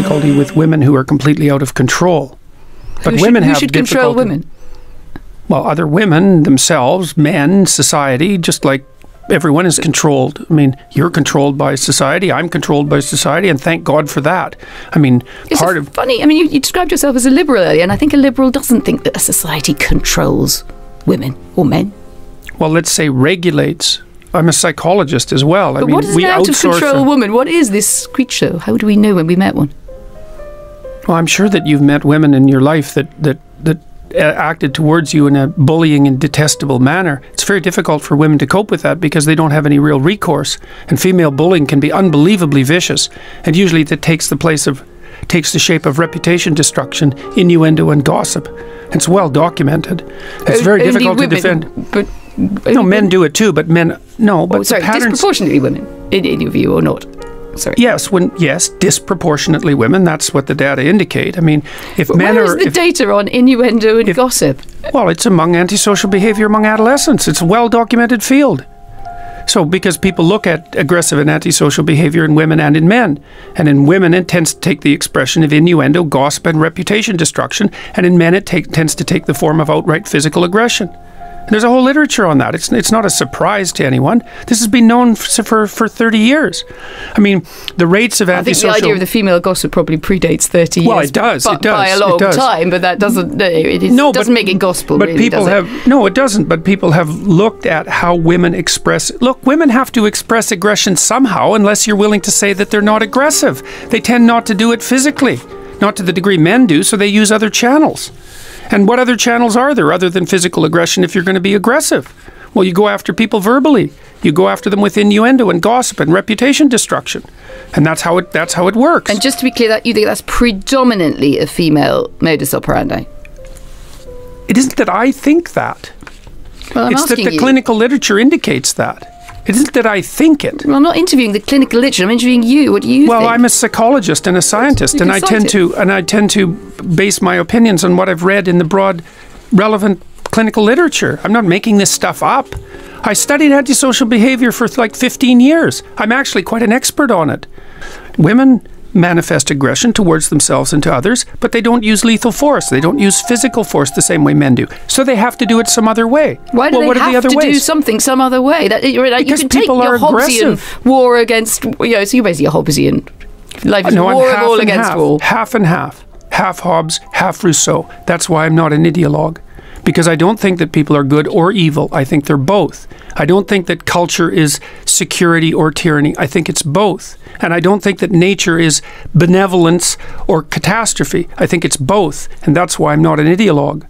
difficulty with women who are completely out of control. But who women have should difficulty. control women? Well, other women themselves, men, society, just like everyone is controlled. I mean, you're controlled by society, I'm controlled by society, and thank God for that. I mean, funny, I mean, you described yourself as a liberal earlier, and I think a liberal doesn't think that a society controls women or men. Well, let's say regulates. I'm a psychologist as well. But what is an out-of-control woman? What is this creature? How do we know when we met one? Well, I'm sure that you've met women in your life that acted towards you in a bullying and detestable manner. It's very difficult for women to cope with that because they don't have any real recourse. And female bullying can be unbelievably vicious. And usually that takes the shape of reputation destruction, innuendo, and gossip. It's well documented. It's very difficult to defend. But no, men do it too, but men no. But disproportionately women, in your view, or not? Sorry. Yes, disproportionately women. That's what the data indicate. I mean, if men where is the data on innuendo and gossip? Well, it's among antisocial behavior among adolescents. It's a well-documented field. So, because people look at aggressive and antisocial behavior in women and in men. And in women, it tends to take the expression of innuendo, gossip, and reputation destruction. And in men, it tends to take the form of outright physical aggression. There's a whole literature on that. It's not a surprise to anyone. This has been known for 30 years. I mean, the rates of antisocial... I think the idea of the female gossip probably predates 30 years. Well, it does. By a long time, but that doesn't... doesn't make it gospel, but really, people does it? No, it doesn't. But people have looked at how women express... Look, women have to express aggression somehow unless you're willing to say that they're not aggressive. They tend not to do it physically. Not to the degree men do, so they use other channels. And what other channels are there other than physical aggression if you're going to be aggressive? Well, you go after people verbally. You go after them with innuendo and gossip and reputation destruction. And that's how it works. And just to be clear, that you think that's predominantly a female modus operandi? It isn't that I think that. Well, it's that the clinical literature indicates that. It isn't that I think it. Well, I'm not interviewing the clinical literature. I'm interviewing you. What do you think? Well, I'm a psychologist and a scientist, and I tend to base my opinions on what I've read in the broad, relevant clinical literature. I'm not making this stuff up. I studied antisocial behavior for like 15 years. I'm actually quite an expert on it. Women manifest aggression towards themselves and to others, but they don't use lethal force. They don't use physical force the same way men do. So they have to do it some other way. Why do they have to do something some other way? Because you can people take your are aggressive. Hobbesian war against, so you're basically a Hobbesian. Life is war of all against all. Half and half. Half Hobbes, half Rousseau. That's why I'm not an ideologue. Because I don't think that people are good or evil. I think they're both. I don't think that culture is security or tyranny. I think it's both. And I don't think that nature is benevolence or catastrophe. I think it's both. And that's why I'm not an ideologue.